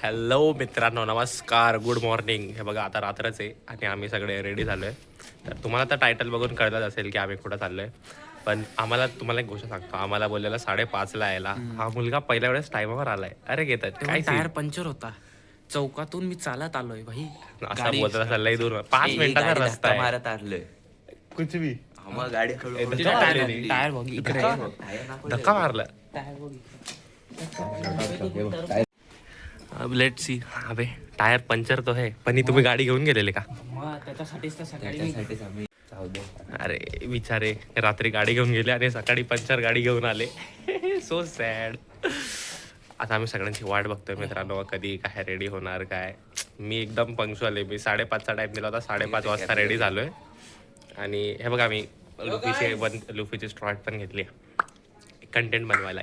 Hello मित्रांनो, नमस्कार, good morning. हे बघा आता रात्रच आहे आणि आम्ही सगळे रेडी झालो आहे. तर तुम्हाला तर टायटल बघून कळलंच असेल की आम्ही कुठं चाललो आहे. पण तुम्हाला एक गोष्ट सांगतो, आम्हाला बोललेलं 5:30ला यायला. हा मुलगा पहिल्या वेळेस टायमावर आलाय. अरे घेतात काय टायर पंक्चर होता चौकातून मी चालत आलोय भाई. असा बोलतात असा लय दूर 5 मिनिटाचा रस्ता आहे. मारत आलोय कुछ भी मग गाडी टायर बघ इकडे धक्का मारला. Let see. अबे टायर पंचर तो है, पण तुम्ही गाडी घेऊन गेलेले का? त्याच्यासाठीच तर सकाळी आम्ही अरे बिचारे रात्री गाडी घेऊन गेले आणि सकाळी पंचर गाडी घेऊन आले. So sad. आता आम्ही सगळ्यांची वाट बघतोय मित्रांनो, कधी काय रेडी होणार काय. मी एकदम पंक्च्युअल आहे. मी 5:30चा टाइम दिला होता, 5:30 वाजता रेडी झालोय. आणि हे बघा मी लुफीची स्ट्रॉट पण घेतली कंटेंट बनवायला.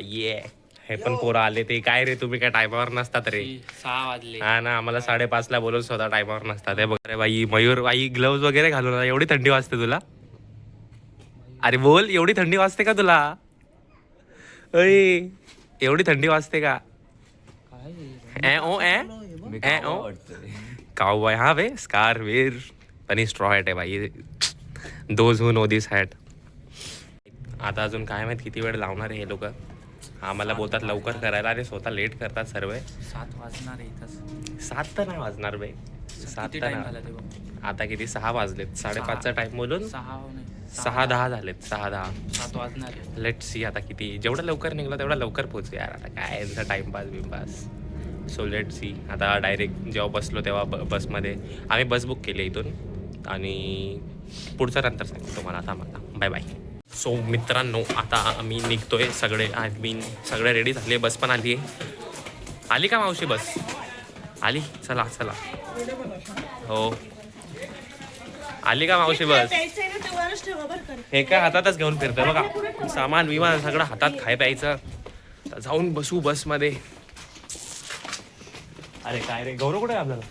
हे पण पोरं आले. ते काय रे, तुम्ही काय टायमावर नसतात रे. 6 वाजले. हा ना, आम्हाला 5:30ला बोलून स्वतः टायमावर नसतात. हे बघ रे बाई, मयूर बाई ग्लव्ज वगैरे घालून. एवढी थंडी वाजते तुला? अरे बोल, एवढी थंडी वाजते का तुला? अय एवढी थंडी वाजते का? काऊ बाय. हा बे स्कार वेर पण स्ट्रॉ हॅट आहे बाई. Those who no this hat. आता अजून काय माहित किती वेळ लावणार आहे हे लोक. आम्हाला बोलतात लवकर करायला आणि स्वतः लेट करतात सर्व. 7 वाजणार आहे इथंच. 7 तर नाही वाजणार बे. 7 तर नाही. आता किती 6 वाजलेत. 5:30चा टाइम बोलून 6:10 झालेत. 6:10 7 वाजणार. लेट सी आता किती. जेवढं लवकर निघलं तेवढं लवकर पोहोचू यार. आता काय यांचा टाइमपास बिमपास. So let see. आता डायरेक्ट जेव्हा बसलो तेव्हा बसमध्ये आम्ही बस बुक केली इथून आणि पुढचं नंतर सांगतो तुम्हाला. आता मला बाय बाय. सो मित्रांनो, आता आम्ही निघतोय सगळे. सगळे रेडी झाले. बस पण आली आहे. आली का मावशी बस? आली. चला चला. हो आली का मावशी बस? हे काय हातातच घेऊन फिरतोय बघा. सामान विमान सगळं हातात, खाय प्यायचं. जाऊन बसू बसमध्ये. अरे काय रे, गौरव कुठे आहे आपल्याला?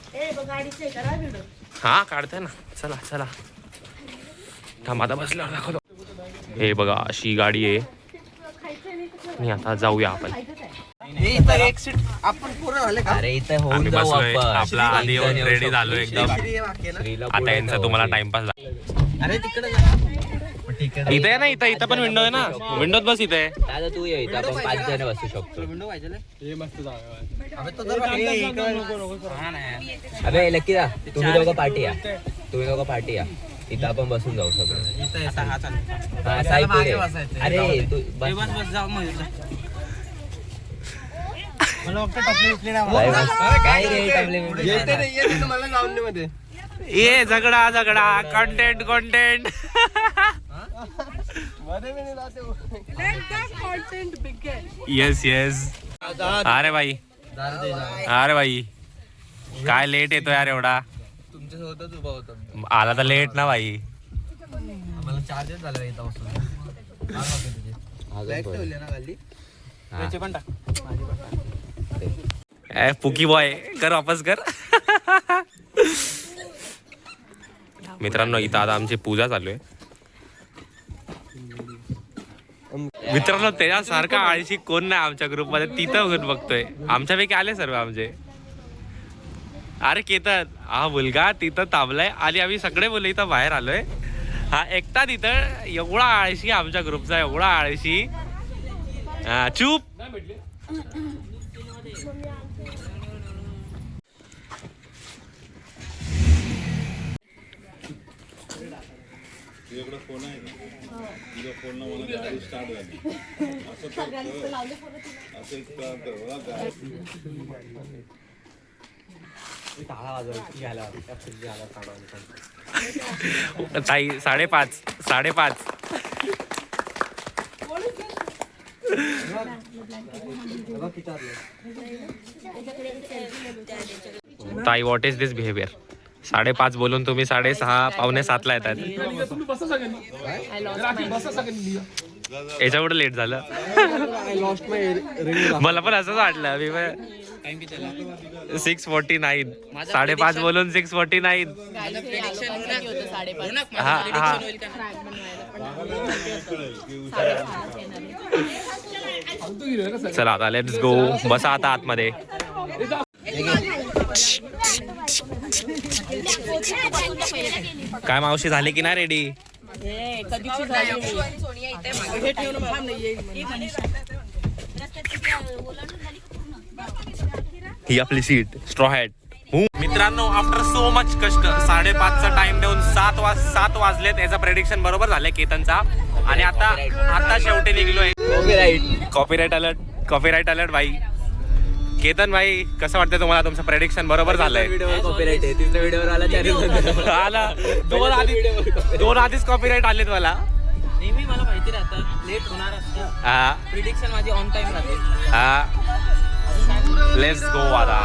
हा काढतोय ना. चला चला थांब, आता बसल्यावर दाखवतो. हे बघा अशी गाडी आहे आणि आता जाऊया आपण. अरे इथे होऊन आम्ही जाऊ बसलोय. आपण. आपला आधी येऊन रेडी झालो एकदम. आता यांचा तुम्हाला टाइमपास. इथे आहे ना, इथं पण विंडो आहे ना. विंडोत बस इथे आहे. दादा तू ये इथं, आपण 5 जण बसू शकतो. अबे लकी दा, तुम्ही दोघं पार्टी या. इथं आपण बसून जाऊ सगळं. हा साई पुढे. अरे तू बस जाऊ. काय रे टपले ये झगडा कंटेंट. येस. अरे भाई काय लेट येतो यार एवढा. तुमच्या सोबतच उभा होतो. आला तर लेट ना भाई. आम्हाला चार्जेस झालं इथं पुकी बॉय कर वापस कर. मित्रांनो, इथं आता आमची पूजा चालू आहे. मित्रांनो, त्याच्यासारखा आळशी कोण नाही आमच्या ग्रुपमध्ये. तिथं बघतोय आमच्यापैकी आले सर्व आमचे. अरे केतन हा मुलगा तिथं थांबलाय आणि आम्ही सगळे मुलं इथं बाहेर आलोय. हा एकटा तिथं. एवढा आळशी आमच्या ग्रुपचा, एवढा आळशी. चूप. ताई 5:30. ताई व्हॉट इज दिस बिहेवियर? 5:30 बोलून तुम्ही 6:30 6:45 येतात. याच्या पुढे लेट झालं. मला पण असंच वाटलं. मी 6:49. 5:30 बोलून 6:49. हा. चला आता लेट्स गो. बसा आता आतमध्ये. काय मावशी झाले की नाही रेडी? ही आपली सीट स्ट्रॉ हॅट. मित्रांनो आफ्टर सो मच कष्ट 5:30चा टाइम देऊन 7 वाजलेत. याचा प्रेडिक्शन बरोबर झालंय केतनचा. आणि आता शेवटी निघलोय. कॉपीराईट अलर्ट भाई. केतन भाई कसं वाटतंय तुम्हाला? तुमचं प्रेडिक्शन बरोबर झालंय. कॉपीराईट आहे. तिसऱ्या व्हिडिओवर आला दोन आधीच कॉपीराईट आलेत मला. नेहमी मला माहिती राहतं लेट होणार असतं. हा प्रिडिक्शन माझी ऑन टाइम राहते. हा लेट्स गो आता.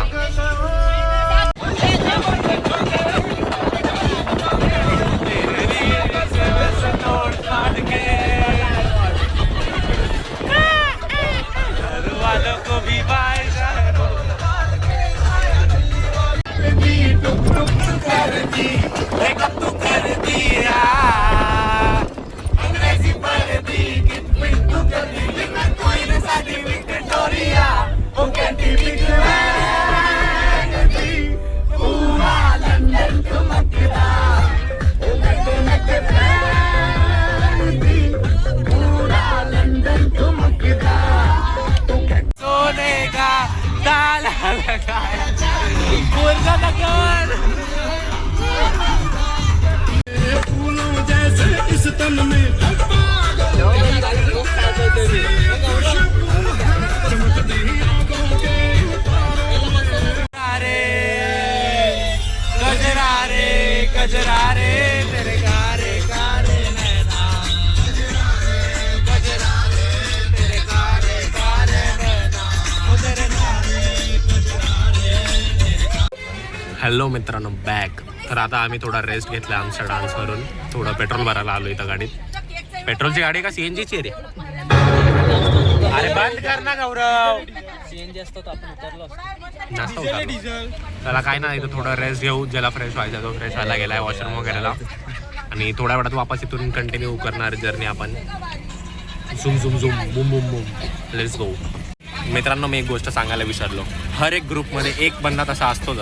हॅलो मित्रांनो बॅक. तर आता आम्ही थोडा रेस्ट घेतला आमच्या डान्सवरून. थोडं पेट्रोल भरायला आलो इथं गाडीत. पेट्रोलची गाडी का सीएनजीची रे? अरे बंद कर ना गौरव. सीएनजी असतो तर आपण उतरलो असतो. नाश्ता होता त्याला काय ना. इथं थोडं रेस्ट घेऊ. ज्याला फ्रेश व्हायचा तो फ्रेश व्हायला गेलाय वॉशरूम वगैरेला. आणि थोड्या वेळात वापस इथून कंटिन्यू करणार जर्नी आपण. झुम झुम झुम बुम बुम बुम. Let's go. मित्रांनो मी एक गोष्ट सांगायला विसरलो. हर एक ग्रुपमध्ये एक बंदा तसा असतो.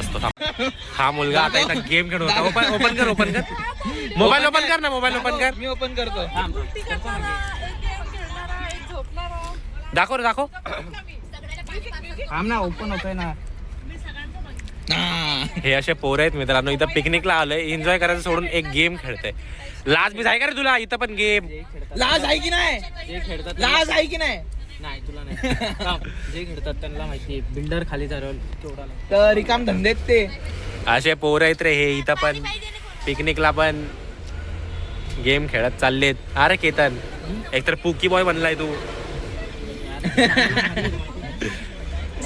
हा मुलगा आता इथं गेम खेळत होता. ओपन कर मोबाईल ओपन कर ना. मोबाईल ओपन कर. मी ओपन करतो. दाखव ना ओपन होतोय ना. हे असे पोरं आहेत मित्रांनो. इथं पिकनिकला आलोय. एन्जॉय करायचं सोडून एक गेम खेळते. लाज बीज आहे का रे तुला? इथं पण गेम. लाज आहे की नाही? जे खेळतात लाज आहे की नाही? नाही तुला नाही. जे खेळतात त्यांना माहिती. बिल्डर खाली तर रिकाम धंदेत ते असे पोरं आहेत रे हे. इथं पण पिकनिकला पण गेम खेळत चाललेत. अरे केतन एकतर पुकी बॉय बनलाय तू.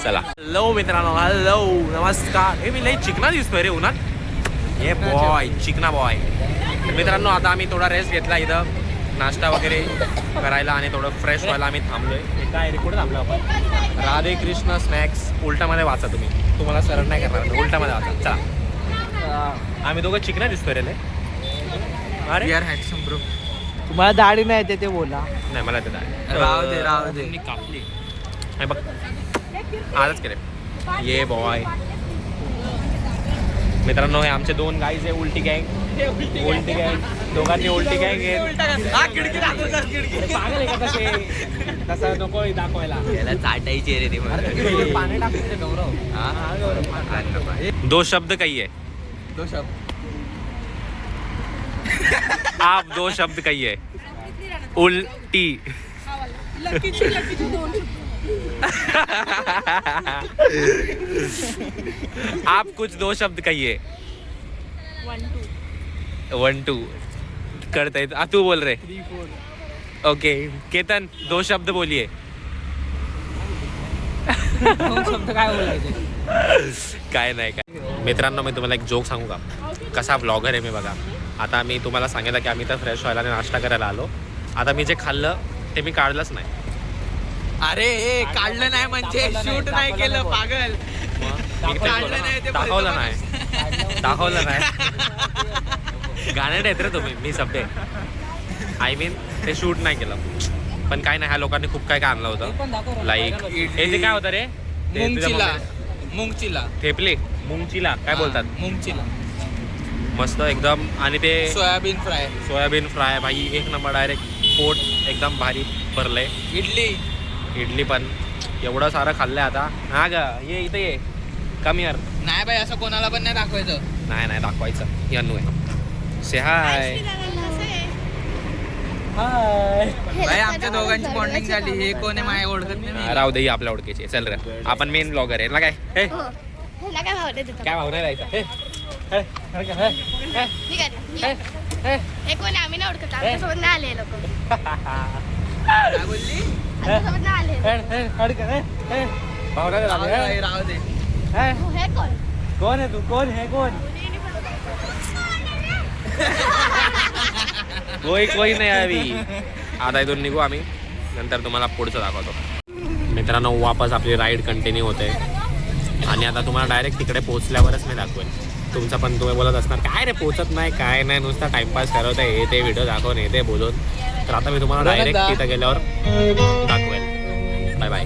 चला हॅलो मित्रांनो. हॅलो नमस्कार. हे मी लई चिकना दिसतोय रे उन्हात. हे बॉय चिकना बॉय. मित्रांनो आता आम्ही थोडा रेस्ट घेतला इथं नाश्ता वगैरे करायला आणि थोडं फ्रेश व्हायला आम्ही थांबलोय. हे काय कुठे थांबलो आपण? राधे कृष्ण स्नॅक्स. उलटामध्ये वाचा तुम्ही. तुम्हाला सरळ नाही करणार. उलटामध्ये वाचा. चला आम्ही दोघं चिकना दिसतोय रे. अरे यार हॅडसम ब्रो. तुम्हाला दाढी नाही येते ते बोला. नाही मला ते राहू दे. कापली हे बघ आजच केले. ये बॉय. मित्रांनो हे आमचे 2 गाईज आहे. उलटी गँग. दोघांनी उलटी गँग आहे. पागल आहे का तसे? तसं नको दाखवायला. याला चाटायची रे ते. पाणी टाकून गौरव. दो शब्द कहिए. आप 2 शब्द कहिए. उल्टी. आप कुछ 2 शब्द कहिए. 1 2 करते. तू बोल रहे. 3 4. ओके केतन 2 शब्द बोलिए. 2 शब्द काय बोलायचे? काय नाही काय. मित्रांनो मी तुम्हाला एक जोक सांगू का? कसा ब्लॉगर आहे मी बघा. आता मी तुम्हाला सांगितलं की आम्ही तर फ्रेश व्हायला आणि नाश्ता करायला आलो. आता मी जे खाल्लं ते मी काढलंच नाही. अरे हे काढलं नाही म्हणजे शूट नाही केलं पागल. दाखवलं नाही. गाणे आहेत रे तुम्ही. मी सभ्य आय मीन ते शूट नाही केलं. पण काय नाही ह्या लोकांनी खूप काय आणलं होतं. लाईक हे ते काय होतं रे? मुंगचीला थेपले मुंगचीला काय बोलतात मुंगचीला मस्त एकदम. आणि ते सोयाबीन फ्राय भाई एक नंबर डायरेक्ट पोट एकदम भारी भरलंय. इडली पण एवढं सारं खाल्लंय आता. हा ग ये इथे ये कमी यार. नाही बाई असं कोणाला पण नाही दाखवायचं. नाही दाखवायचं. यन्नू आहे से हाय बाई आमच्या दोघांची बॉन्डिंग झाली. हे कोण आहे माझ्या ओळखत नाही. राहू दे आपल्या ओळखीचे. चल रे आपण मेन ब्लॉगर आहे ना काय. हे काय भाव देतो काय भाव नाही राहायचा. हे ठीक आहे हे कोणी आम्ही नाही ओळखत आमच्यासोबत नाही आले लोक काय बोलली? आमच्यासोबत नाही आले भाव नाही बाई, राहू दे. हे कोण कोण आहे तू. कोण हे कोण कोई नाही आम्ही. आता इथून निघू आम्ही. नंतर तुम्हाला पुढचं दाखवतो. मित्रांनो वापस आपली राईड कंटिन्यू होते आणि आता तुम्हाला डायरेक्ट तिकडे पोहोचल्यावरच मी दाखवेन. तुमचं पण तुम्ही बोलत असणार काय रे पोहोचत नाही काय नाही नुसता टाइमपास करत आहे हे ते व्हिडिओ दाखवून हे ते बोलून. तर आता मी तुम्हाला डायरेक्ट तिथं गेल्यावर दाखवेन. Bye bye.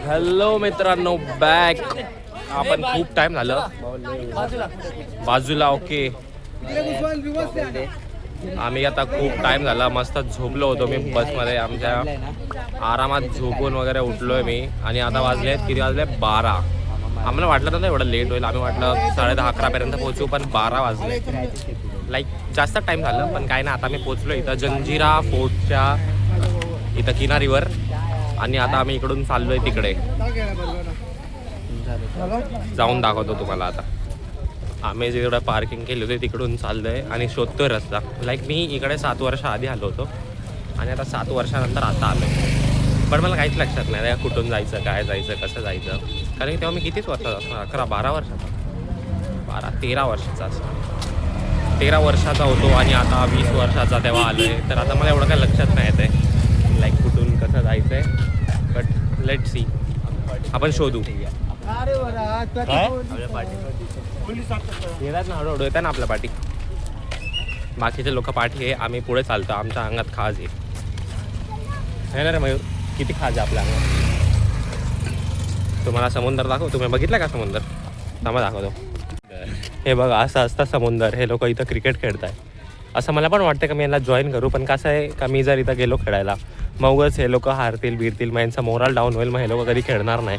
हॅलो मित्रांनो बॅक. आपण खूप टाइम झालं बाजूला. ओके आम्ही आता खूप टाइम झाला मस्त झोपलो होतो मी बसमध्ये. आमच्या आरामात झोपून वगैरे उठलोय मी. आणि आता वाजले किती वाजले 12. आम्हाला वाटलं नव्हतं एवढं लेट होईल. आम्ही वाटलं 10:30-11 पोहोचू पण 12 वाजले. लाईक जास्त टाइम झालं पण काय ना. आता मी पोहोचलो इथं जंजिरा फोर्टच्या इथं किनारीवर. आणि आता आम्ही इकडून चाललोय तिकडे जाऊन दाखवतो तुम्हाला. आता आम्ही जेवढं पार्किंग केली होती तिकडून चाललोय आणि शोधतोय रस्ता. लाईक मी इकडे 7 वर्ष आधी आलो होतो आणि आता 7 वर्षानंतर आता आलो. पण मला काहीच लक्षात नाही कुठून जायचं काय जायचं कसं जायचं. कारण की तेव्हा मी कितीच वर्षाचा असणार 11-12 वर्षाचा 12-13 वर्षाचा असणार. 13 वर्षाचा होतो आणि आता 20 वर्षाचा तेव्हा आलो आहे. तर आता मला एवढं काय लक्षात नाही येत आहे लाईक कुठून कसं जायचं आहे. बट लेट सी आपण शोधू. येतात ना हळूहळू येतात ना आपल्या पाठी. बाकीचे लोक पाठी आहे आम्ही पुढे चालतो. आमच्या अंगात खाज आहे ना रे मयूर. किती खाज आहे आपल्या अंगात. तुम्हाला समुद्र दाखव. तुम्ही बघितलं का समुद्र. थांबा दाखवतो. हे बघा असं असतं समुद्र. हे लोक इथं क्रिकेट खेळत आहे. असं मला पण वाटतं का मी यांना जॉईन करू. पण कसं आहे का मी जर इथं गेलो खेळायला मग उगाच हे लोक हारतील बिरतील मग यांचा मोराल डाऊन होईल. मग हे लोक कधी खेळणार नाही.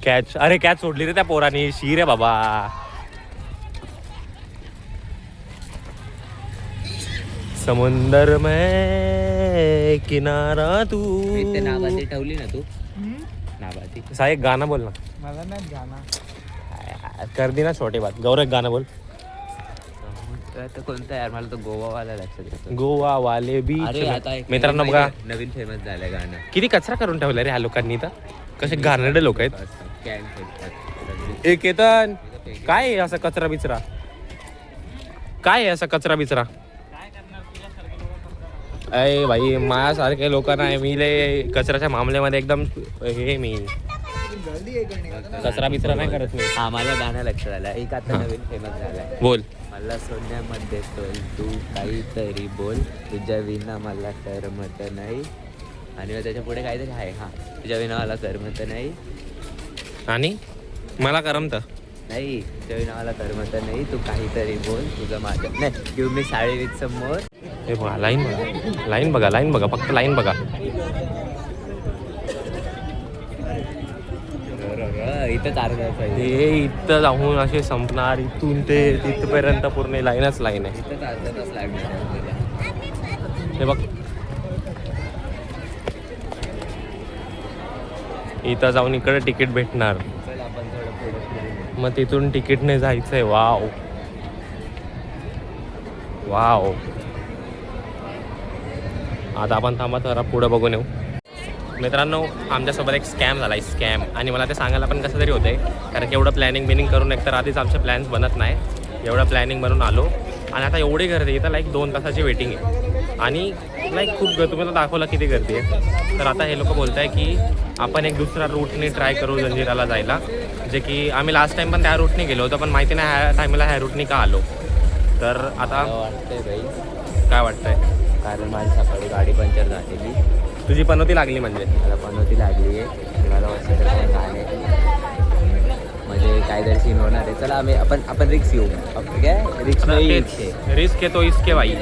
कॅच अरे कॅच सोडली रे त्या पोरानी. शी रे बाबा. समुंदर में किनारा तू. नाबाती ठेवली ना तू. नाबाती साहेब गाणं बोल ना. मला नाही गाणं कर दी ना छोटी बात. गौरव गाणं बोल. कोणतं यार मला तो गोवावाला लक्षात येतो. गोवा वाले बीच. अरे आता एक मित्रांनो बघा नवीन फेमस झालंय गाणं. किती कचरा करून ठेवला रे ह्या लोकांनी. तर कसे घाणेरडे लोक आहेत. कॅन फेकतात. ए केतन काय आहे असं कचरा बिचरा. काय आहे असं कचरा बिचरा. अय भाई माझ्यासारखे लोक नाही. मी लय कचऱ्याच्या मामल्यामध्ये एकदम हे मी कचरा बिचरा नाही करत मी. हा मला गाणं लक्षात आलं. एक आता नवीन फेमस झालाय. बोल. मला सोन्यामध्ये तोल तू काहीतरी बोल तुझ्या विना मला करमत नाही. आणि मग त्याच्या पुढे काहीतरी आहे. हा तुझ्या विना मला करमत नाही आणि मला करमत नाही. तुझ्या विना मला करमत नाही. तू काहीतरी बोल तुझं माझं नाही. गिव मी साडी विथ समोर. हे बघा लाईन बघा. लाईन बघा लाईन बघा फक्त लाईन बघा. इथं अर्धा पाहिजे. हे इथं जाऊन असे संपणार. इथून ते तिथपर्यंत पूर्ण लाईनच लाईन आहे. इथं अर्धा तास लागणार आपल्याला. हे बघ इथं जाऊन इकडे तिकीट भेटणार. चल आपण थोडं पुढे फिरू. मग तिथून तिकीटने जायचंय. Wow wow. आता आपण थांबा जरा पुढं बघून येऊ. मित्रांनो आमच्यासोबत एक स्कॅम झाला आहे. स्कॅम. आणि मला ते सांगायला पण कसं तरी होतं आहे कारण की एवढं प्लॅनिंग बिनिंग करून एकतर आधीच आमचे प्लॅन्स बनत नाही. एवढं प्लॅनिंग बनवून आलो आणि आता एवढी गर्दी इथं लाईक 2 तासाची वेटिंग आहे. आणि लाईक खूप तुम्हाला दाखवलं किती गर्दी आहे. तर आता हे लोक बोलत आहे की आपण एक दुसरा रूटने ट्राय करू जंजिराला जायला. जे की आम्ही लास्ट टाइम पण त्या रूटने गेलो होतो पण माहिती नाही ह्या टायमाला ह्या रूटने का आलो. तर आता वाटतंय बाई. काय वाटतंय. कारण माझी सकाळी गाडी पंक्चर झालेली. तुझी पनोती लागली म्हणजे. मला पनोती लागली आहे. मला वाटतं गाणे काय तरी सीन होणार आहे. चला आपण रिक्स घेऊ. काय रिक्स रिस्क येतो इसके बाई.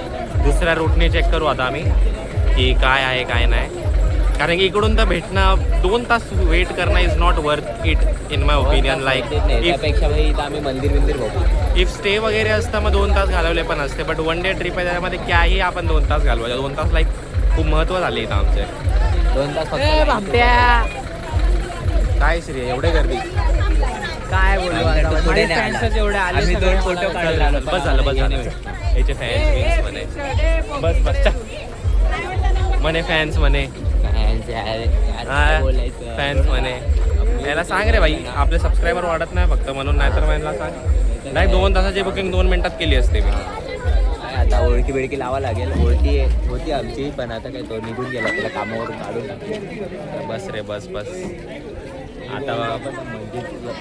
दुसऱ्या रूटने चेक करू आता आम्ही की काय आहे काय नाही. कारण की इकडून तर भेटणं 2 तास वेट करणं is not worth it in my opinion. Like त्यापेक्षा भाई इथं आम्ही मंदिर बघू. इफ स्टे वगैरे असतं मग 2 तास घालवले पण असते. बट 1 डे ट्रिप आहे त्यामध्ये काही आपण 2 तास घालवायचे. 2 तास लाईक खूप महत्त्व झाले इथं आमचे. 2 तास फक्त. काय श्री एवढे गर्दी काय बोलू आता? पुढे माझे नाही आला. fans च एवढे आले आम्ही सगळे 2 फोटो मला काढला. बस झालं याचे फॅन्स म्हणे. बस म्हणे फॅन्स म्हणे फॅन्स म्हणे. याला सांग रे भाई आपले सबस्क्रायबर वाढत नाही फक्त म्हणून. नाही तर मला सांग नाही 2 तासाची बुकिंग 2 मिनिटात केली असते मी. आता ओळखी बिळकी लावा लागेल. ओळखी होती आमची पण आता काय तो निघून गेला. त्याला कामावरून काढून टाकलं. बस रे बस आता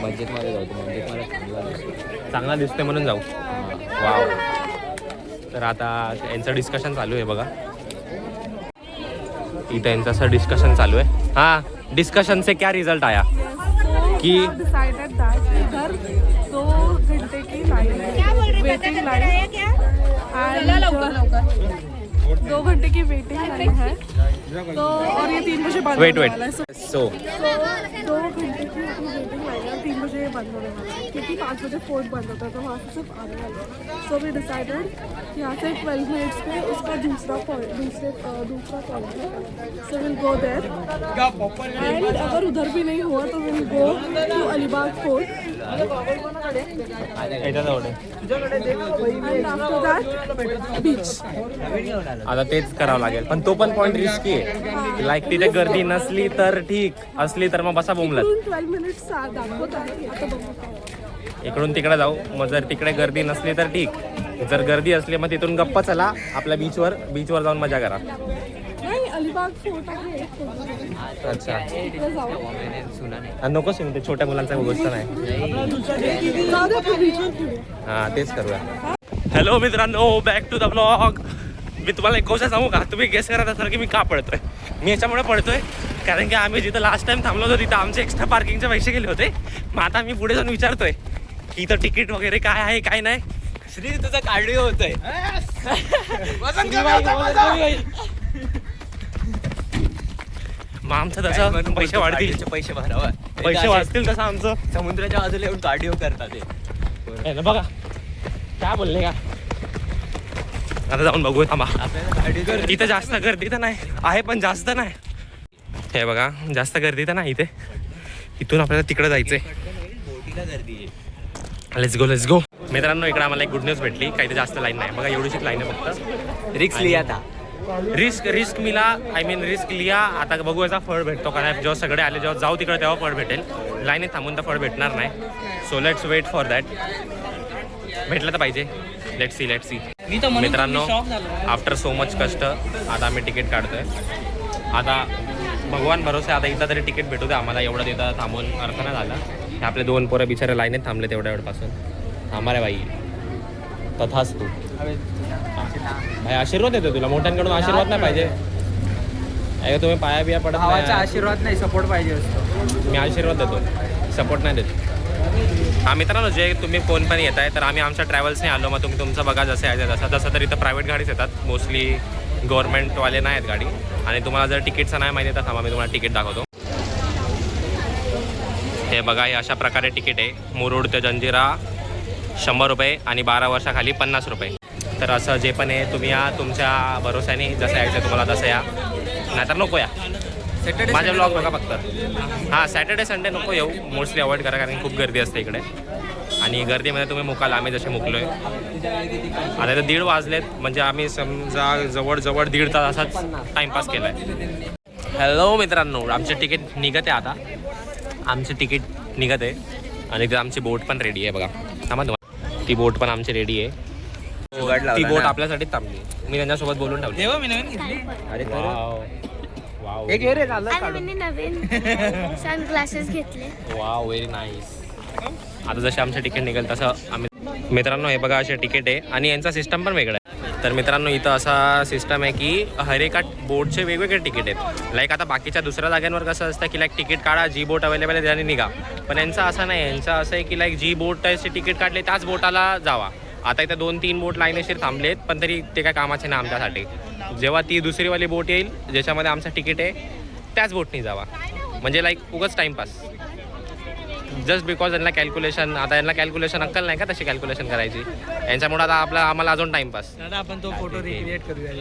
मस्जिदमध्ये जाऊ. मस्जिदमध्ये चांगला दिसतो. चांगला दिसतोय म्हणून जाऊ. वाव. तर आता यांचं डिस्कशन चालू आहे बघा. इथं यांचं असं डिस्कशन चालू आहे. हाँ डिस्कशन से क्या रिजल्ट आया कि डिसाइडेड दैट इधर 2 घंटे की लाइन है, वेटिंग लाइन. एंड 2 घंटे की वेटिंग लाइन है तो और ये 3 बजे बंद वेट होने वेट वाला है. सो 2 घंटे की वेटिंग लाइन है, 3 बजे बंद होने वाला है क्योंकि 5 बजे फोर्ट बंद होता है तो वहाँ से सिर्फ आने वाला है. सो वी डिसाइडेड कि यहाँ से 12 मिनट्स पे उसका दूसरा पॉइंट है. So will go there. And अगर उधर भी नहीं हुआ तो will go to Alibag fort. And after that, beach. आता तेच करावं लागेल. पण तो पण पॉईंट रिस्की आहे. लाईक तिथे गर्दी नसली तर ठीक, असली तर मग बसा बोंबलत. इकडून 12 मिनिट्स दाखवत आहे. आता बघू काय. इकडून तिकडे जाऊ. मग जर तिकडे गर्दी नसली तर ठीक. जर गर्दी असली मग तिथून गप्पा चला आपल्या बीचवर जाऊन मजा करा. नाही, अलिबाग फोर्ट आहे. अच्छा तिकडे जाऊ. आणि नको सिम ते छोट्या मुलांचा गोष्ट नाही. जाऊ दे, आपण बीचवर फिरूया. हां तेच करूया. हॅलो मित्रांनो, बॅक टू द ब्लॉग. मी तुम्हाला एक गोष्ट सांगू का? तुम्ही गेस करत असाल की मी का पळतोय. मी याच्यामुळे पळतोय कारण की आम्ही जिथं लास्ट टाइम थांबलो होतो तिथं आमचे एक्स्ट्रा पार्किंगचे पैसे गेले होते. मग आता मी पुढे जाऊन विचारतोय की इथं तिकीट वगैरे काय आहे काय नाही. श्री तुझा कार्डिओ होतोय. मग आमचं तसं पैसे वाढतील. पैसे भरावा. पैसे वाचतील तसं आमचं. समुद्राच्या बाजूला येऊन कार्डिओ करतात ते. हे ना बघा काय बोलले का. आता जाऊन बघू. थांबा. इथं जास्त गर्दी तर नाही आहे पण जास्त नाही. हे बघा जास्त गर्दी तर नाही इथे. इथून आपल्याला तिकडे जायचंय. Let's go. मित्रांनो इकडे आम्हाला एक गुड न्यूज भेटली. काही जास्त लाईन नाही बघा. एवढीशीच लाईन आहे फक्त. रिक्स लिया था. रिस्क मिला. रिस्क लिया. आता बघू याचा फळ भेटतो का नाही. जेव्हा सगळे आले जेव्हा जाऊ तिकडे तेव्हा फळ भेटेल. लाईनीत थांबून तर फळ भेटणार नाही. So let's wait for that. भेटलं तर पाहिजे. Let's see. मित्रांनो आफ्टर सो मच कष्ट आता आम्ही तिकीट काढतोय. आता भगवान भरोसे आता इथं तरी तिकीट भेटू द्या आम्हाला. एवढं तिथं थांबून अर्थ नाही झाला. हे आपले 2 पोरं बिचारे लाईनीत थांबले तेवढ्या वेळपासून. आम्हाला बाई तथाच तू भाई आशीर्वाद देतो तुला. मोठ्यांकडून आशीर्वाद नाही पाहिजे. अरे तुम्ही पाया बिया पडत भावाचा नाही. आशीर्वाद नाही, सपोर्ट पाहिजे असतो. मी आशीर्वाद देतो, सपोर्ट नाही देत. हा मित्रांनो जे तुम्ही कोण पण येत आहे तर आम्ही आमच्या ट्रॅव्हल्सने आलो. मग तुम्ही तुमचं बघा जसं आहे जसं तर इथं प्रायव्हेट गाडीच येतात. मोस्टली गव्हर्नमेंटवाले नाही आहेत गाडी. आणि तुम्हाला जर तिकीटचं नाही माहिती तर थांबा मी तुम्हाला तिकीट दाखवतो. हे बघा हे अशा प्रकारे तिकीट आहे. मुरुड ते जंजिरा 100 रुपये आणि 12 वर्षाखाली 50 रुपये. तर असं जे पण आहे तुम्ही या तुमच्या भरोशाने जसं यायचं तुम्हाला तसं या. नाहीतर नको या. माझे ब्लॉग बघा फक्त. हां सॅटर्डे संडे नको येऊ. मोस्टली अवॉइड करा कारण खूप गर्दी असते इकडे. आणि गर्दीमध्ये तुम्ही मुकाल. आम्ही जसे मुकलोय. आता तर 1:30 वाजलेत म्हणजे आम्ही समजा जवळ 1.5 तासाच टाईमपास केला आहे. हॅलो मित्रांनो आमचे तिकीट निघत आहे आता. आमचे तिकीट निघत आहे आणि आमची बोट पण रेडी आहे बघा. थांबा तुम्हाला. ती बोट पण आमची रेडी आहे. ती बोट आपल्यासाठीच थांबली. मी त्यांच्यासोबत बोलून ठेवली. तेव्हा मी नवीन घेतली. अरे वाव एक रे झालं आणि मी नवीन सनग्लासेस घेतले. Wow very nice. आता जसे आमचं तिकीट निघेल तसं आम्ही. मित्रांनो हे बघा असे तिकीट आहे आणि यांचा सिस्टम पण वेगळा आहे. तर मित्रांनो इथं असा सिस्टम आहे की हर एका बोटचे वेगवेगळे तिकीट आहेत. लाईक आता बाकीच्या दुसऱ्या जागांवर कसं असतं की लाईक तिकीट काढा, जी बोट अवेलेबल आहे त्याने निघा. पण यांचं असं नाही, यांचं असं आहे की लाईक जी बोटचे तिकीट काढले त्याच बोटाला जावा. आता इथं 2-3 बोट लाईनशीर थांबलेत, पण तरी ते काय कामाचे ना आमच्यासाठी. जेव्हा ती दुसरीवाली बोट येईल ज्याच्यामध्ये आमचं तिकीट आहे त्याच बोटनी जावा. म्हणजे लाईक उगाच टाईमपास, जस्ट बिकॉज यांना कॅल्क्युलेशन, आता यांना कॅल्क्युलेशन अक्कल नाही का तशी कॅल्क्युलेशन करायची. यांच्यामुळे आता आम्हाला अजून टाईमपास. दादा आपण तो फोटो रिक्रिएट करूया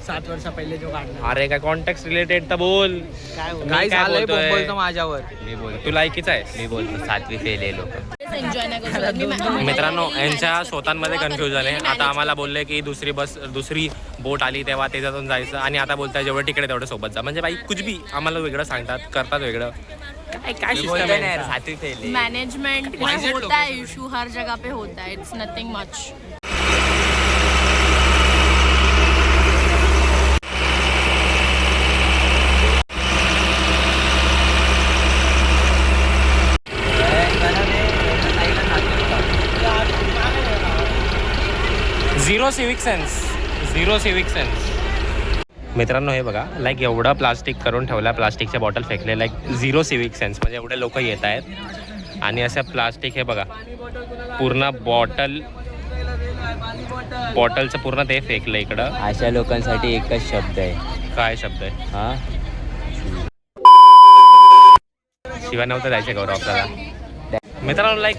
7 वर्षा पहिले जो काढला. अरे काय कॉन्टॅक्ट रिलेटेड तर बोल. काय झालंय बोलतोय? बोलतो माझ्यावर. मी बोलतो तू लायकीच आहे. मी बोलतो 7वी फेल आहे लोक. मित्रांनो यांच्या स्वतःमध्ये कन्फ्युजन आहे. आता आम्हाला बोलले की दुसरी बोट आली तेव्हा त्याच्यातून जायचं, आणि आता बोलताय जेवढं तिकडे तेवढं सोबत जा. म्हणजे बाई कुछ भी आम्हाला वेगळं सांगतात, करतात वेगळं. काय मी बोलतोय ना यार 7वी फेल आहे. मैनेजमेंट में होता है इशू, हर जगह पे होता है. It's nothing much. Zero civic sense. मित्रांनो हे बघा, लाईक एवढं प्लास्टिक करून ठेवलं, प्लास्टिकच्या बॉटल फेकले, लाईक झिरो सिविक सेन्स. म्हणजे एवढे लोक येत आहेत आणि असं प्लास्टिक हे बघा पूर्ण बॉटलचं पूर्ण ते फेकलं इकडं. अशा लोकांसाठी एकच शब्द आहे. काय शब्द आहे? हा, शिवाय नव्हतं जायचं गौरव आपल्याला. मित्रांनो लाईक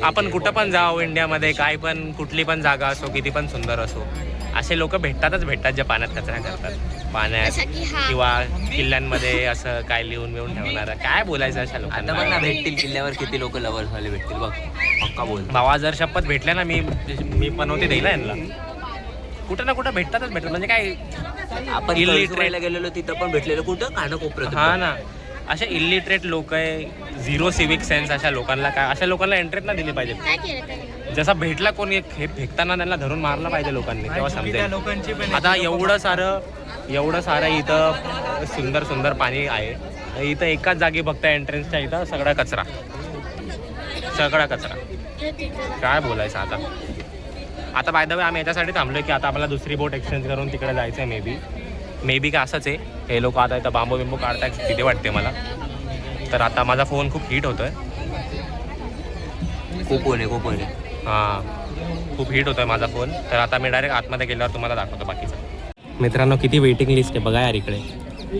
आपण कुठं पण जाऊ इंडियामध्ये, काय पण कुठली पण जागा असो, किती पण सुंदर असो, असे लोक भेटतात जे पाण्यात कचरा करतात. पाण्यात किंवा किल्ल्यांमध्ये असं काय लिहून ठेवणार. काय बोलायचं अशा आता बघ लोकांना. ना भेटतील किल्ल्यावर किती लोक लवर्स वाले भेटतील बघ. पक्का बोल. भावा जर शपथ भेटल्या ना, मी पण होते द्यायला यांना. कुठं ना कुठं भेटतातच म्हणजे काय आपण इलिटरेटला गेलेलो तिथं पण भेटलेलो कुठं कानाकोपऱ्यात. हा ना, अशा इलिटरेट लोक आहे, झिरो सिविक सेन्स. अशा लोकांना एंट्रीच ना दिली पाहिजे. काय केलं त्याने? जसा भेटला कोणी हे फेकताना त्यांना धरून मारलं पाहिजे लोकांनी, तेव्हा समजेल. लोकांची पण आता एवढं सारं इथं सुंदर पाणी आहे. इथं एकाच जागी फक्त एंट्रन्सच्या इथं सगळा कचरा. काय बोलायचं आता बाय द वे आम्ही याच्यासाठी थांबलोय की आता आपल्याला दुसरी बोट एक्सचेंज करून तिकडे जायचं आहे. मे बी का असंच आहे. हे लोक आता इथं बांबू काढतायत तिथे वाटते मला. तर आता माझा फोन खूप हीट होतोय. खूप आहे. हां, खूप हीट होतोय माझा फोन. तर आता मी डायरेक्ट आतमध्ये गेल्यावर तुम्हाला दाखवतो बाकीचं. मित्रांनो किती वेटिंग लिस्ट आहे बघा यार इकडे.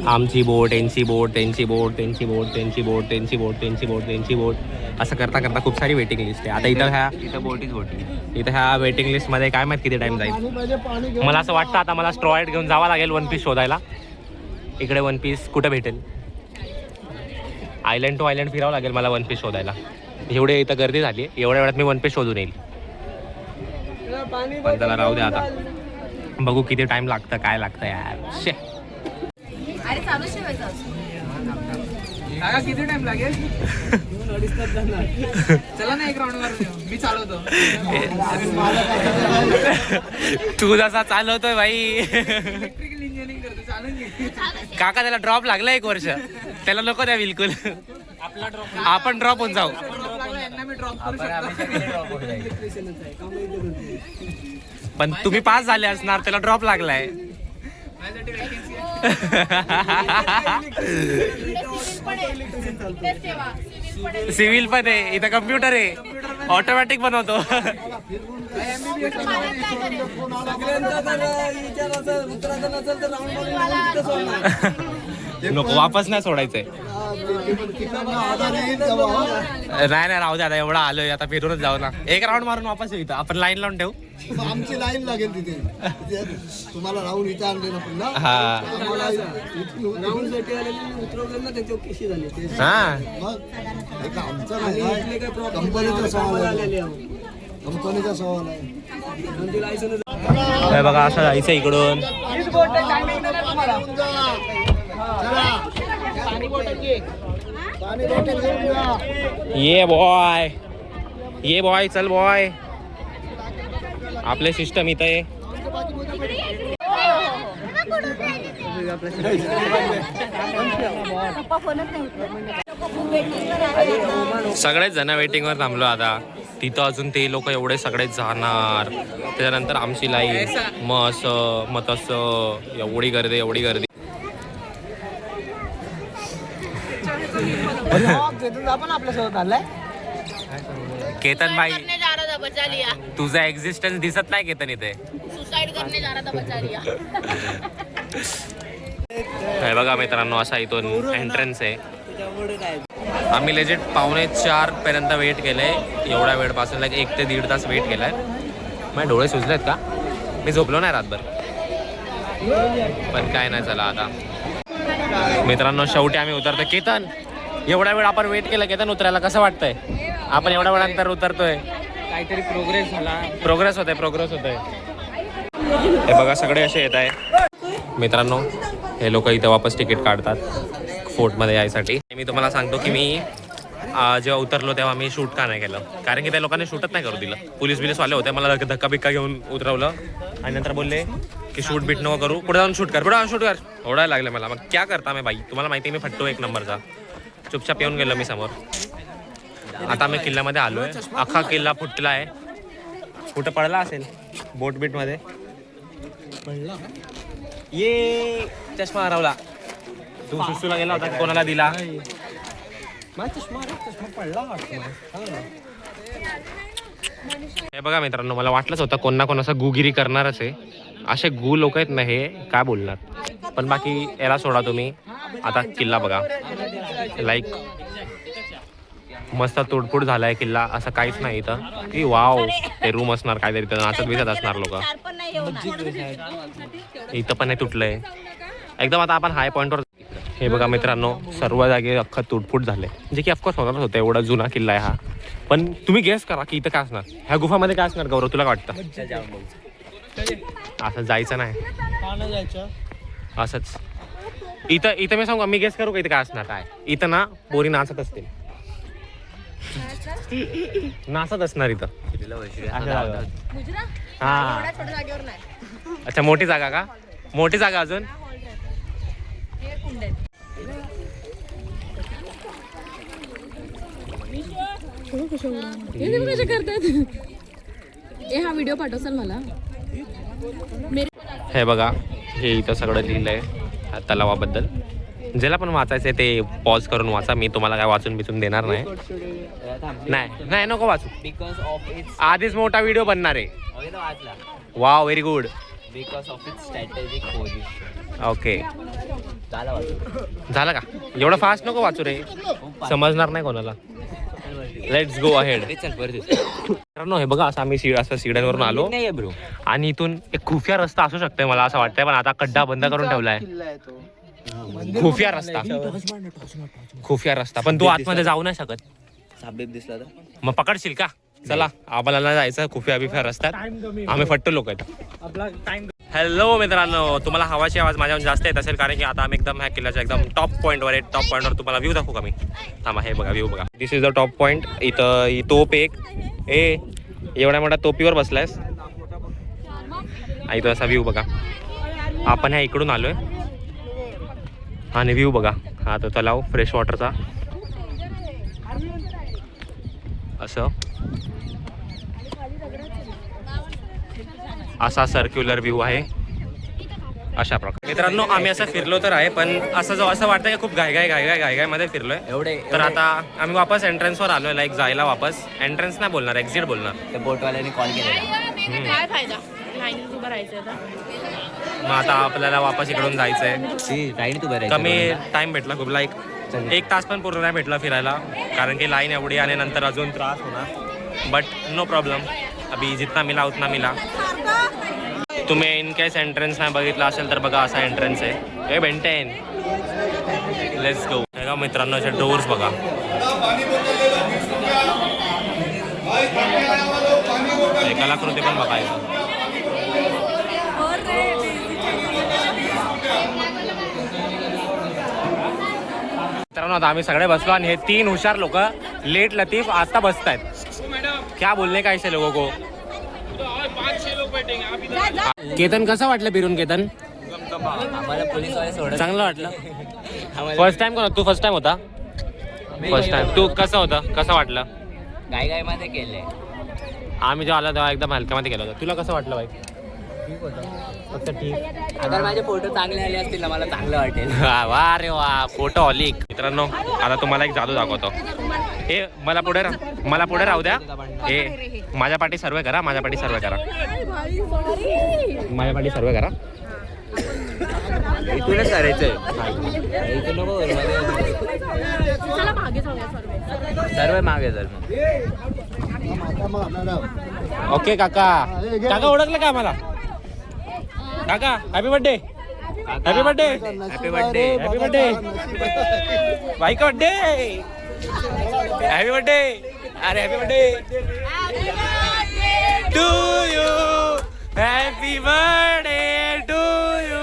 आमची बोट, त्यांची बोट असं करता खूप सारी वेटिंग लिस्ट आहे. आता इथं बोटीच इथं ह्या वेटिंग लिस्टमध्ये काय माहिती किती टाईम जाईल. मला असं वाटतं आता मला स्ट्रॉइड घेऊन जावं लागेल वन पीस शोधायला. इकडे वन पीस कुठं भेटेल? आयलंड टू आयलंड फिरावं लागेल मला वन पीस शोधायला. एवढे इथं गर्दी झाली आहे, एवढ्या वेळात मी वन पीस शोधून येईल. पण त्याला राहू द्या आता, बघू किती टाइम लागतं, काय लागतं यार. शे अरे चालू ठेवायचं. किती टाइम लागेल? 2-2.5 तास जाणार. चला ना एक राऊंड मारून मी चालवतो. तू जसा चालवतोय भाई. इलेक्ट्रिकल इंजिनिअरिंग करतो, चालून घे. काका त्याला ड्रॉप लागला 1 वर्ष, त्याला नको द्या बिलकुल. आपण ड्रॉप होऊन जाऊ. मी ड्रॉप करू शकतो. पण तुम्ही पास झाले असणार, त्याला ड्रॉप लागलाय. माझ्यासाठी वॅकन्सी सिव्हिल पण आहे, इथं कम्प्युटर आहे, ऑटोमॅटिक बनवतो. नको, वापस नाही सोडायचंय. नाही राहू दे आता, एवढा आलोय आता फिरूनच जाऊ ना. एक राऊंड मारून वापस येऊ. आपण लाईन लावून ठेवू. आमची लाईन लागेल तिथे. तुम्हाला राहून इथं आणले ना पुन्हा. हा मग आमचा नाही, कंपनीचा सवाल आहे. कंपनीचा सवाल आहे. बघा असं जायचं इकडून. ये बॉय चल बॉय. आपले सिस्टम इथं आहे. सगळेच जण वेटिंगवर थांबलो आता. तिथं अजून ते लोक एवढे सगळे जाणार, त्याच्यानंतर आमची लाईन, मग असं मग तसं, एवढी गर्दी एवढी गर्दी. आपल्यासोबत आलाय केतन भाई, करने जा रहा था, बचा लिया. तुझा एक्झिस्टन्स दिसत नाही केतन इथे. सुसाइड करने जा रहा था, बचा लिया. हे बघा मित्रांनो, असा इथून एंट्रन्स आहे. आम्ही लेजिट 3:45 पर्यंत वेट केलंय. एवढ्या वेळपासून 1 ते 1.5 तास वेट केलाय. माझे डोळे सुजलेत का? मी झोपलो नाही रातभर, पण काय नाही. चला आता मित्रांनो, शेवटी आम्ही उतरतो. केतन, एवढा वेळ आपण वेट केलं. केतन, उतरायला कसं वाटतंय? आपण एवढ्या वेळानंतर उतरतोय. काहीतरी प्रोग्रेस झाला. प्रोग्रेस होतोय. हे बघा, सगळे असे येत आहे. मित्रांनो, हे लोक इथे वापस तिकीट काढतात फोर्टमध्ये यायसाठी. मी तुम्हाला सांगतो की मी जेव्हा उतरलो तेव्हा मी शूट का नाही केलं, कारण की त्या लोकांनी शूटच नाही करू दिलं. पोलीस वाले होते, मला धक्का बिक्का घेऊन उतरवलं आणि नंतर बोलले की शूट बीट नको करू, पुढे जाऊन शूट कर. ओढायला लागलं मला. मग क्या करता मी बाई, तुम्हाला माहिती आहे मी फट्टू 1 नंबरचा. चुपचाप येऊन गेलो मी समोर. आता आम्ही किल्ल्यामध्ये आलोय. अख्खा किल्ला फुटला आहे. कुठं पडला असेल बोट बीटमध्ये. ये चष्मा हरवला. तू सुसूला गेला होता, कोणाला दिला? हे बघा मित्रांनो, मला वाटलंच होतं कोण ना कोण असं गुगिरी करणारच आहे. असे गु लोक आहेत ना, हे काय बोलणार. पण बाकी याला सोडा तुम्ही. आता किल्ला बघा, लाईक मस्त तोडफोड झालाय किल्ला. असं काहीच नाही इथं की वाव ते रूम असणार काहीतरी, तर नाचत बिचत असणार लोक. इथं पण नाही तुटलंय एकदम. आता आपण हाय पॉईंटवर. हे बघा मित्रांनो, सर्व जागे अख्खा तुटफूट झाले, जे की ऑफकोर्स होणारच होतं. एवढा जुना किल्ला आहे हा. पण तुम्ही गेस करा की इथं काय असणार, ह्या गुफामध्ये काय असणार. गौरव, तुला काय वाटतं? असं जायचं नाही, असंच. इथं मी सांगू, मी गेस करू का इथं काय असणार? काय इथं ना पोरी नाचत असतील, नाचत असणार इथं. हा, अच्छा, मोठी जागा का? मोठी जागा अजून. हा व्हिडिओ पाठवसाल मला. हे बघा, हे इथं सगळं लिहिलंय तलावाबद्दल. ज्याला पण वाचायचंय ते पॉज करून वाचा. मी तुम्हाला काय वाचून बिचून देणार नाही. नाही नको वाचू. बिकॉज ऑफ इट्स आधीच मोठा व्हिडिओ बनणार आहे. Wow, very good. Because of its strategic position. Okay, झाला झालं का? एवढं फास्ट नको वाचू रे, समजणार नाही कोणाला. Let's go ahead. मित्रांनो, हे बघा, असं आम्ही असं सिड्यांवरून आलो नाही ब्रो, आणि इथून एक खुफिया रस्ता असू शकतोय मला असं वाटतंय. पण आता खड्डा बंद करून ठेवलाय. खुफिया रस्ता पण तू आतमध्ये जाऊ नाही शकत. साबेब दिसला तर मग पकडशील का? चला, आम्हाला जायचं खुफिया बिफिया रस्त्यात. आम्ही फट्टू लोक आहेत. हॅलो मित्रांनो, तुम्हाला हवाची आवाज माझ्याहून जास्त येत असेल, कारण की आता आम्ही एकदम ह्या किल्ल्याच्या एकदम टॉप पॉईंटवर आहे. टॉप पॉईंटवर तुम्हाला व्ह्यू दाखवू का मी? थांबा, हे बघा व्ह्यू बघा. दिस इज द टॉप पॉईंट. इथं ही तोप एक एवढ्या मोठ्या तोपीवर बसलायस. इथं असा व्ह्यू बघा. आपण ह्या इकडून आलोय आणि व्ह्यू बघा. हा तो तलाव फ्रेश वॉटरचा. असं असा सर्क्युलर व्ह्यू आहे. अशा प्रकारे मित्रांनो, आम्ही असं फिरलो तर आहे, पण असं वाटतं की खूप घाई मध्ये फिरलोय एवढे. तर आता आम्ही वापस एंट्रन्सवर आलोय. लाईक जायला वापस. एंट्रन्स नाही बोलणार, एक्झिट बोलणार. त्या बोटवाल्याने कॉल केलेला. काय फायदा लाईनीत उभं राहायचं आता. मग आता आपल्याला वापस इकडून जायचंय. राईन तू बरं कमी टाइम भेटला खूप. लाईक 1 तास पण पूर्ण नाही भेटला फिरायला, कारण की लाईन एवढी आणि नंतर अजून त्रास होणार. बट नो प्रॉब्लेम, अभी जितना मिला उतना मिला. तुम्ही इन केस एंट्रन्स नाही बघितला असेल तर बघा, असा एंट्रन्स आहे. हे बेंटेन. Let's go. हे का मित्रांनो, असे डोर्स बघा. हे कलाकृती पण बघायचं. मित्रांनो, आता आम्ही सगळे बसलो आणि हे 3 हुशार लोक लेट लतीफ आता बसतायत. क्या बोलणे का ऐसे लोगों को. केतन, कसं वाटलं फिरून? केतन, आम्हाला पोलीस वाले सोडत चांगलं वाटलं. फर्स्ट टाइम कोण तू? फर्स्ट टाइम होता? First time. तू कसं होतं? कसं वाटलं? गाय मध्ये केलंय. आम्ही जेव्हा आलो तेव्हा एकदम हलक्यामध्ये गेलो होतो. तुला कसं वाटलं बाई? फक्त ठीक. अगर माझे फोटो चांगले आले असतील ना मला चांगलं वाटेल. वा रे वा, फोटो ऑलिक. मित्रांनो आता तुम्हाला एक जादू दाखवतो. हे मला पुढे राहू द्या. हे माझ्या पाठी सर्वे करा. माझ्या पाठी सर्वे करा. इथूनच करायचंय. इथून नको सर्व मागे जर ओके काका. काका ओळखलं का आम्हाला? काका happy birthday. Happy birthday. Happy birthday. Happy birthday. बाई का बर्थडे. Happy birthday. अरे happy birthday to you. Happy birthday to you.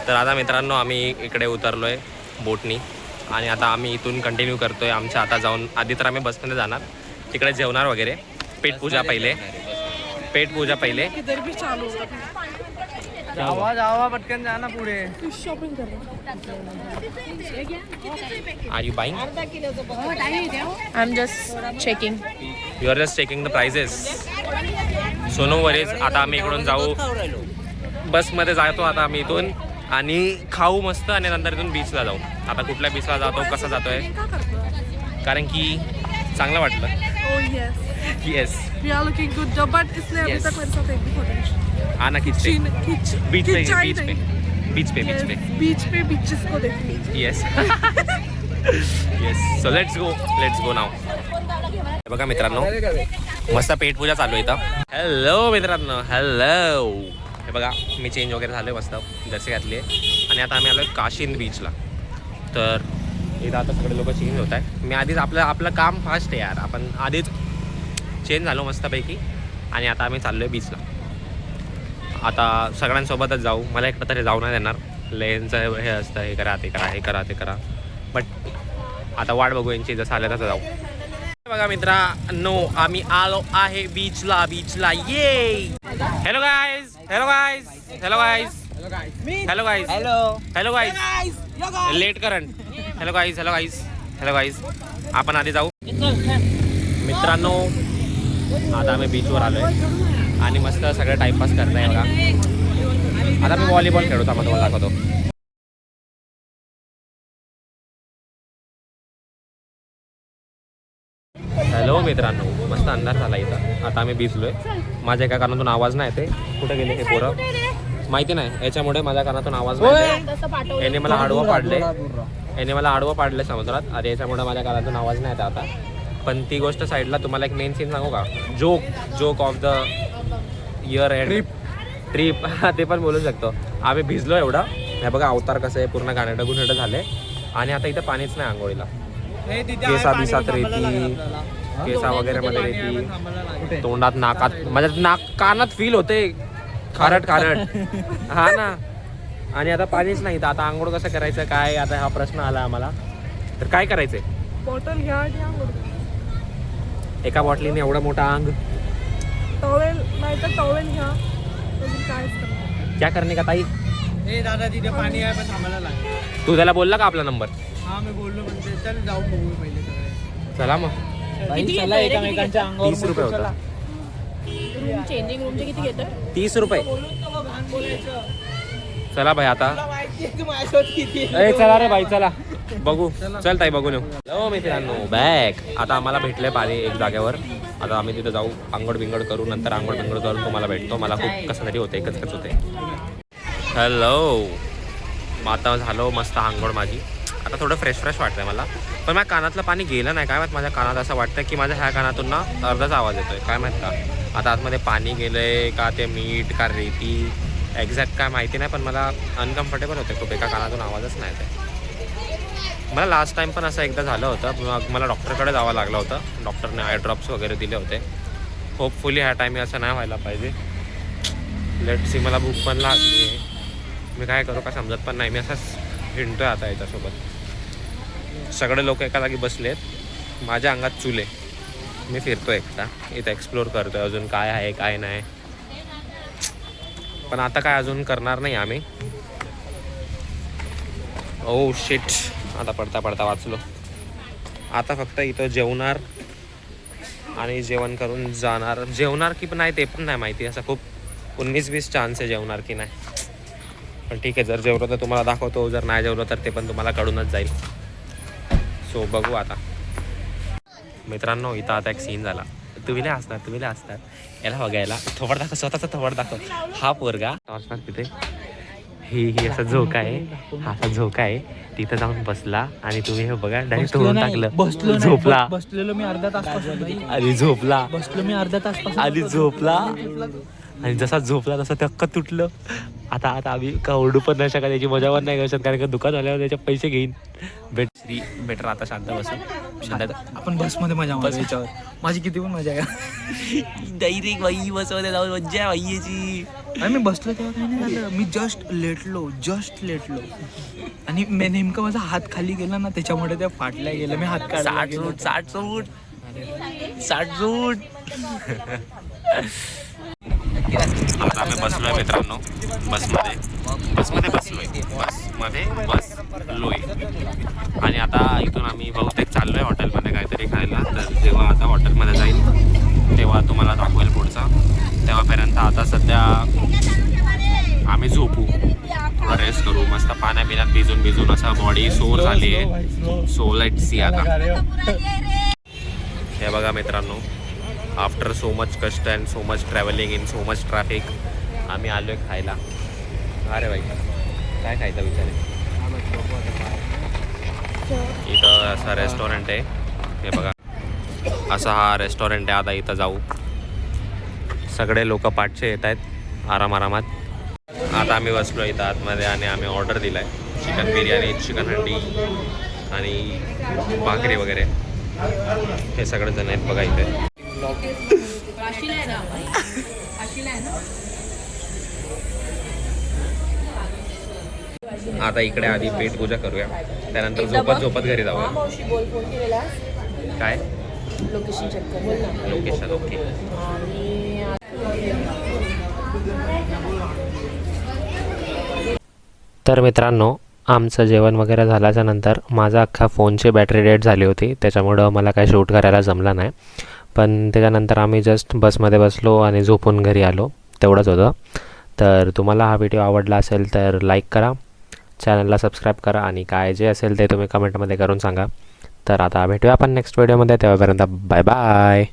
तर आता मित्रांनो आम्ही इकडे उतरलोय बोटनी आणि आता आम्ही इथून कंटिन्यू करतोय आमच्या. आता जाऊन आधी तर आम्ही बसमध्ये जाणार, तिकडे जेवणार वगैरे. पेटपूजा पहिले. इधर भी चालू जावा पटकन जा ना पुढे. फिश शॉपिंग कर. Are you buying? I am just checking. You are just checking the prices. सोनो वरेज. आता आम्ही इकडून जाऊ, बसमध्ये जातो आता आम्ही इथून आणि खाऊ मस्त आणि नंतर इथून बीचला जाऊ. आता कुठल्या बीचला जातो, कसं जातोय, कारण की चांगलं वाटलं. Oh yes. Yes. We are looking good job, but इसने अभी Yes. तक मेरे साथ एक भी फोटो नहीं खींचा. हाँ ना खींचते. बीच पे खिंचाई बीच पे नहीं. बीच पे बीच पे. बीच पे बीचेस को देखने. Yes. Yes. So let's go now. बघा मित्रांनो मस्त पेटपूजा चालू आहे इथं. हॅलो मित्रांनो, हॅलो. हे बघा मी चेंज वगैरे झालो आहे, मस्त जर्सी घातली आहे आणि आता आम्ही आलो आहे काशीन बीचला. तर इथं आता सगळे लोक चेंज होत आहे. मी आधीच आपलं काम फास्ट आहे यार. आपण आधीच चेंज झालो मस्तपैकी आणि आता आम्ही चाललो आहे बीचला. आता सगळ्यांसोबतच जाऊ. मला एकटं तरी जाऊ नाही देणार. लेनचं हे असतं, हे करा ते करा, हे करा ते करा. बट आता वाट बघू यांची, जसं आलं तसं जाऊ. बघा मित्रांनो आम्ही आलो आहे बीचला. ये. Hello guys. लेट करंट. Hello guys. आपण आधी जाऊ मित्रांनो. आता आम्ही बीचवर आलोय आणि मस्त सगळं टाइमपास करताय बघा. आता मी व्हॉलीबॉल खेळतो, आम्हाला तुम्हाला दाखवतो. हॅलो मित्रांनो, मस्त अंधार झाला इथं. आता आम्ही भिजलोय. माझ्या एका कानातून आवाज नाही येते. कुठे गेले हे पोरं माहिती नाही. याच्यामुळे माझ्या कानातून आवाज नाही. याने मला आडवं पाडले समुद्रात. अरे याच्यामुळे माझ्या कानातून आवाज नाही येत आता. पण ती गोष्ट साईडला, तुम्हाला एक मेन सीन सांगू का? Joke of the year end trip. ते पण बोलू शकतो. आम्ही भिजलो एवढं. हे बघा अवतार कसं आहे, पूर्ण गाणेटं गुन्हेटं झाले आणि आता इथं पाणीच नाही आंघोळीला. केसा बिसात रेती, केसा वगैरे मध्ये रेती, तोंडात नाकात, माझ्या कानात फील होते खारट. हा ना. आणि आता पाणीच नाही. तर आता आंघोळ कसं करायचं काय, आता हा प्रश्न आला आम्हाला. तर काय करायचंय? बॉटल घ्या आणि आंघोळ. एका बॉटलीने एवढं मोठं अंग. टॉवेल नाही तर टॉवेल घ्या. अजून कायच करणार. क्या करणे का ताई? दादा तिथे पाणी आहे पण थांबायला लागेल. तू त्याला बोलला का आपला नंबर? हा मी बोललो म्हणजे चल जाऊ बघू पहिले सगळे. चला मग. चला एकमेकांच्या अंगावर 30 रुपये होता. रूम चेंजिंग रूमचे किती घेतोय? 30 रुपये. चला भाई आता. माहिती आहे तू माझ्यासोबत किती चला रे भाई, चला बघू. चल ताई बघून येऊ. हो मित्रांनो बॅग. आता आम्हाला भेटले पाणी एक जागेवर. आता आम्ही तिथं जाऊ, आंघोळ बिंगोळ करू. नंतर आंघोळ बिंगोळ करून तुम्हाला भेटतो. मला खूप कसं तरी होतं, एकच होते. हॅलो. आता झालो मस्त आंघोळ माझी. आता थोडं फ्रेश वाटतंय मला. पण माझ्या कानातलं पाणी गेलं नाही. काय माहीत, माझ्या कानात असं वाटतं की माझ्या ह्या कानातून ना अर्धाच आवाज येतोय. काय माहीत का आता आतमध्ये पाणी गेलंय का, ते मीठ का रेती, एक्झॅक्ट काय माहिती नाही. पण मला अनकम्फर्टेबल होते खूप. एका कानातून आवाजच नाही येते. मला लास्ट टाइम पण असं एकदा झालं होतं. मग मला डॉक्टरकडे जावं लागलं होतं. डॉक्टरने आय ड्रॉप्स वगैरे दिले होते. होपफुली ह्या टाईमी असं नाही व्हायला पाहिजे. Let's C. मला भूक पण लागली आहे. मी काय करू का समजत पण नाही. मी असाच हिंडतोय आता याच्यासोबत. सगळे लोक एका जागी बसलेत, माझ्या अंगात चुले. मी फिरतोय एकटा इथं, एक्सप्लोर करतोय अजून काय आहे काय नाही. पण आता काय अजून करणार नाही आम्ही. ओ शिट, आता पडता पडता वाचलो. आता फक्त इथं जेवणार आणि जेवण करून जाणार. जेवणार की पण नाही ते पण नाही माहिती. असं खूप 19-20 चान्स आहे जेवणार की नाही. पण ठीक आहे, जर जेवलो तर तुम्हाला दाखवतो, जर नाही जेवलो तर ते पण तुम्हाला कळूनच जाईल. सो बघू आता. मित्रांनो इथं आता एक सीन झाला. तुम्ही नाही असणार याला बघायला. थोबड दाखव, स्वतःचा थोबड दाखव. हा पोरगा तिथे ही असा झोका आहे, हा असा झोका आहे. तिथं जाऊन बसला आणि तुम्ही हे बघा डायरेक्ट तोडून टाकलं. झोपला. बसलेलो मी अर्धा तास आणि झोपला. बसलो मी अर्धा तास आणि झोपला. आणि जसा झोपला तसा ते अक्का तुटलं. आता आम्ही का ओरडू पण नाही शकत, त्याची मजा पण नाही करू शकत, कारण का दुकान झाल्यावर त्याचे पैसे घेईन. बेटर आता शांत बसू. आपण बसमध्ये मजा मारू याच्यावर. माझी किती पण मजा आहे. डायरेक्ट बाई बसवते जाऊन मज्जा बाई याची. आणि मी बसलो तेव्हा काही नाही झालं. मी जस्ट लेटलो आणि नेमकं माझा हात खाली गेला ना, त्याच्यामुळे त्या फाटल्या गेलं. मी हात काढला. 60 सूट. आता आम्ही बसलोय मित्रांनो बसमध्ये बसलोय. आणि आता इथून आम्ही बहुतेक चाललोय हॉटेलमध्ये काहीतरी खायला. तर जेव्हा आता हॉटेलमध्ये जाईल तेव्हा तुम्हाला दाखवेल पुढचा. तेव्हापर्यंत आता सध्या आम्ही झोपू, थोडा रेस्ट करू, मस्त पाण्यात भिजून असा बॉडी सोर झाली आहे. सो लेट्स सी आता. हे बघा मित्रांनो, आफ्टर सो मच कष्ट and so much travelling in so much traffic आम्ही आलोय खायला. अरे बाई काय खायचं विचार आहे. इथं असा रेस्टॉरंट आहे, हे बघा असा हा रेस्टॉरंट आहे. आता इथं जाऊ. सगळे लोक पाठचे येत आहेत आरामात. आता आम्ही बसलो इथं आतमध्ये आणि आम्ही ऑर्डर दिला आहे चिकन बिर्याणी, चिकन हंडी आणि भाकरी वगैरे. हे सगळे जण आहेत बघा इथे. आता इकडे आधी पेट पूजा करूया, त्यानंतर झोपत घरी जाऊया. काय लोकेशन ओके. तर मित्रांनो आमचं जेवण वगैरे झाल्याच्या नंतर माझा अख्खा फोनची बॅटरी डेड झाली होती, त्याच्यामुळं मला काय शूट करायला जमला नाही. पण त्याच्यानंतर आम्ही जस्ट बसमध्ये बसलो आणि झोपून घरी आलो, तेवढंच होतं. तर तुम्हाला हा व्हिडिओ आवडला असेल तर लाईक करा, चॅनलला सबस्क्राईब करा आणि काय जे असेल ते तुम्ही कमेंटमध्ये करून सांगा. तर आता भेटूया आपण नेक्स्ट व्हिडिओमध्ये, तेव्हापर्यंत बाय बाय.